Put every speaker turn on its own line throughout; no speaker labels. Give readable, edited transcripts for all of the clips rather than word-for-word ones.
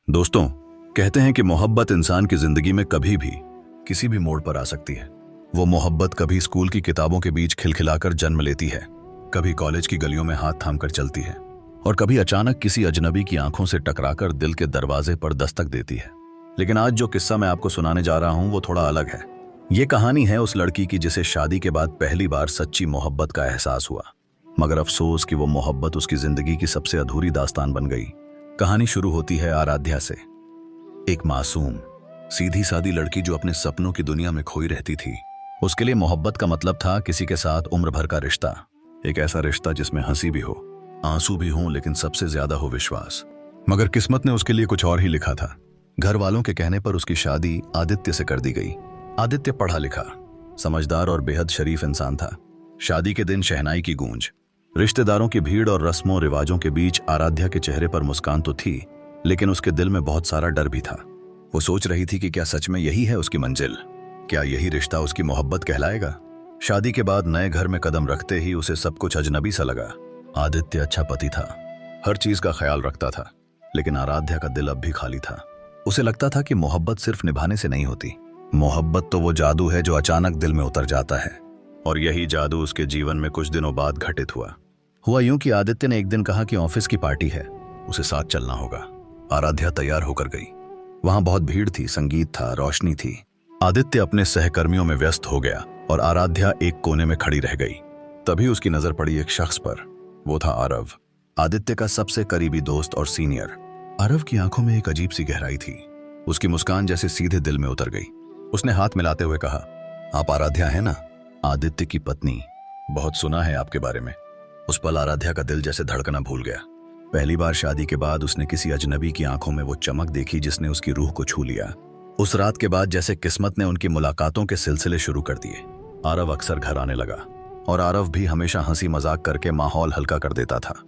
दोस्तों, कहते हैं कि मोहब्बत इंसान की जिंदगी में कभी भी किसी भी मोड़ पर आ सकती है। वो मोहब्बत कभी स्कूल की किताबों के बीच खिलखिलाकर जन्म लेती है, कभी कॉलेज की गलियों में हाथ थामकर चलती है और कभी अचानक किसी अजनबी की आंखों से टकराकर दिल के दरवाजे पर दस्तक देती है। लेकिन आज जो किस्सा मैं आपको सुनाने जा रहा हूं वो थोड़ा अलग है। ये कहानी है उस लड़की की जिसे शादी के बाद पहली बार सच्ची मोहब्बत का एहसास हुआ, मगर अफसोस कि वो मोहब्बत उसकी जिंदगी की सबसे अधूरी दास्तान बन गई। कहानी शुरू होती है आराध्या से, एक मासूम सीधी सादी लड़की जो अपने सपनों की दुनिया में खोई रहती थी। उसके लिए मोहब्बत का मतलब था किसी के साथ उम्र भर का रिश्ता, एक ऐसा रिश्ता जिसमें हंसी भी हो, आंसू भी हों, लेकिन सबसे ज्यादा हो विश्वास। मगर किस्मत ने उसके लिए कुछ और ही लिखा था। घर वालों के कहने पर उसकी शादी आदित्य से कर दी गई। आदित्य पढ़ा लिखा, समझदार और बेहद शरीफ इंसान था। शादी के दिन शहनाई की गूंज, रिश्तेदारों की भीड़ और रस्मों रिवाजों के बीच आराध्या के चेहरे पर मुस्कान तो थी, लेकिन उसके दिल में बहुत सारा डर भी था। वो सोच रही थी कि क्या सच में यही है उसकी मंजिल, क्या यही रिश्ता उसकी मोहब्बत कहलाएगा। शादी के बाद नए घर में कदम रखते ही उसे सब कुछ अजनबी सा लगा। आदित्य अच्छा पति था, हर चीज का ख्याल रखता था, लेकिन आराध्या का दिल अब भी खाली था। उसे लगता था कि मोहब्बत सिर्फ निभाने से नहीं होती। मोहब्बत तो वो जादू है जो अचानक दिल में उतर जाता है, और यही जादू उसके जीवन में कुछ दिनों बाद घटित हुआ यूं कि आदित्य ने एक दिन कहा कि ऑफिस की पार्टी है, उसे साथ चलना होगा। आराध्या तैयार होकर गई। वहां बहुत भीड़ थी, संगीत था, रोशनी थी। आदित्य अपने सहकर्मियों में व्यस्त हो गया और आराध्या एक कोने में खड़ी रह गई। तभी उसकी नजर पड़ी एक शख्स पर। वो था आरव, आदित्य का सबसे करीबी दोस्त और सीनियर। आरव की आंखों में एक अजीब सी गहराई थी। उसकी मुस्कान जैसे सीधे दिल में उतर गई। उसने हाथ मिलाते हुए कहा, आप आराध्या है ना, आदित्य की पत्नी। बहुत सुना है आपके बारे में। उस पल आराध्या का दिल जैसे धड़कना भूल गया। पहली बार शादी के बाद उसने किसी अजनबी की आंखों में वो चमक देखी जिसने उसकी रूह को छू लिया। उस रात के बाद जैसे किस्मत ने उनकी मुलाकातों के सिलसिले शुरू कर दिए। आरव अक्सर घर आने लगा और आरव भी हमेशा हंसी मजाक करके माहौल हल्का कर देता था।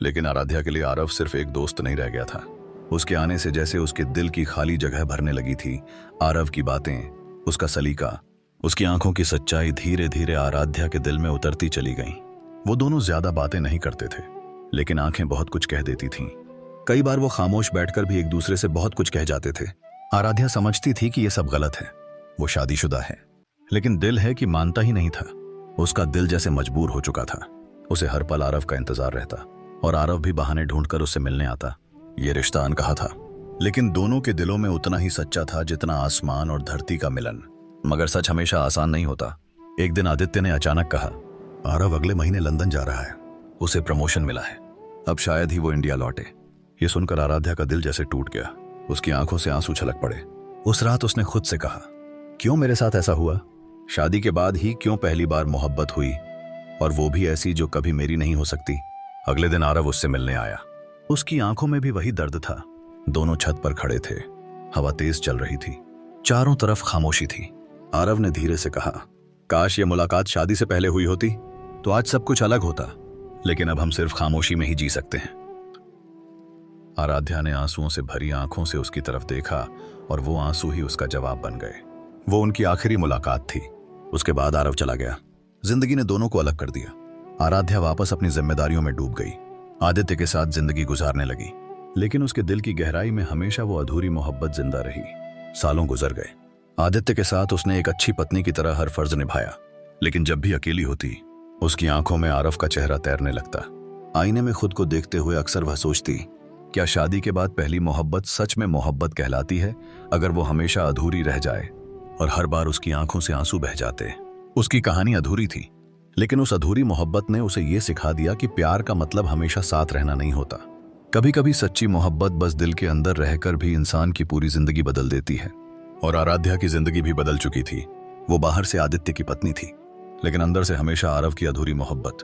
लेकिन आराध्या के लिए आरव सिर्फ एक दोस्त नहीं रह गया था। उसके आने से जैसे उसके दिल की खाली जगह भरने लगी थी। आरव की बातें, उसका सलीका, उसकी आंखों की सच्चाई धीरे धीरे आराध्या के दिल में उतरती चली गईं। वो दोनों ज्यादा बातें नहीं करते थे, लेकिन आंखें बहुत कुछ कह देती थीं। कई बार वो खामोश बैठकर भी एक दूसरे से बहुत कुछ कह जाते थे। आराध्या समझती थी कि ये सब गलत है, वो शादीशुदा है, लेकिन दिल है कि मानता ही नहीं था। उसका दिल जैसे मजबूर हो चुका था। उसे हर पल आरव का इंतजार रहता और आरव भी बहाने ढूंढकर उससे मिलने आता। ये रिश्ता अनकहा था, लेकिन दोनों के दिलों में उतना ही सच्चा था जितना आसमान और धरती का मिलन। मगर सच हमेशा आसान नहीं होता। एक दिन आदित्य ने अचानक कहा, आरव अगले महीने लंदन जा रहा है, उसे प्रमोशन मिला है, अब शायद ही वो इंडिया लौटे। ये सुनकर आराध्या का दिल जैसे टूट गया। उसकी आंखों से आंसू छलक पड़े। उस रात उसने खुद से कहा, क्यों मेरे साथ ऐसा हुआ? शादी के बाद ही क्यों पहली बार मोहब्बत हुई, और वो भी ऐसी जो कभी मेरी नहीं हो सकती। अगले दिन आरव उससे मिलने आया। उसकी आंखों में भी वही दर्द था। दोनों छत पर खड़े थे, हवा तेज चल रही थी, चारों तरफ खामोशी थी। आरव ने धीरे से कहा, काश ये मुलाकात शादी से पहले हुई होती तो आज सब कुछ अलग होता, लेकिन अब हम सिर्फ खामोशी में ही जी सकते हैं। आराध्या ने आंसुओं से भरी आंखों से उसकी तरफ देखा और वो आंसू ही उसका जवाब बन गए। वो उनकी आखिरी मुलाकात थी। उसके बाद आरव चला गया। जिंदगी ने दोनों को अलग कर दिया। आराध्या वापस अपनी जिम्मेदारियों में डूब गई। आदित्य के साथ जिंदगी गुजारने लगी, लेकिन उसके दिल की गहराई में हमेशा वो अधूरी मोहब्बत जिंदा रही। सालों गुजर गए। आदित्य के साथ उसने एक अच्छी पत्नी की तरह हर फर्ज निभाया, लेकिन जब भी अकेली होती उसकी आंखों में आरव का चेहरा तैरने लगता। आईने में खुद को देखते हुए अक्सर वह सोचती, क्या शादी के बाद पहली मोहब्बत सच में मोहब्बत कहलाती है अगर वो हमेशा अधूरी रह जाए? और हर बार उसकी आंखों से आंसू बह जाते। उसकी कहानी अधूरी थी, लेकिन उस अधूरी मोहब्बत ने उसे ये सिखा दिया कि प्यार का मतलब हमेशा साथ रहना नहीं होता। कभी कभी सच्ची मोहब्बत बस दिल के अंदर रहकर भी इंसान की पूरी जिंदगी बदल देती है। और आराध्या की जिंदगी भी बदल चुकी थी। वो बाहर से आदित्य की पत्नी थी, लेकिन अंदर से हमेशा आरव की अधूरी मोहब्बत।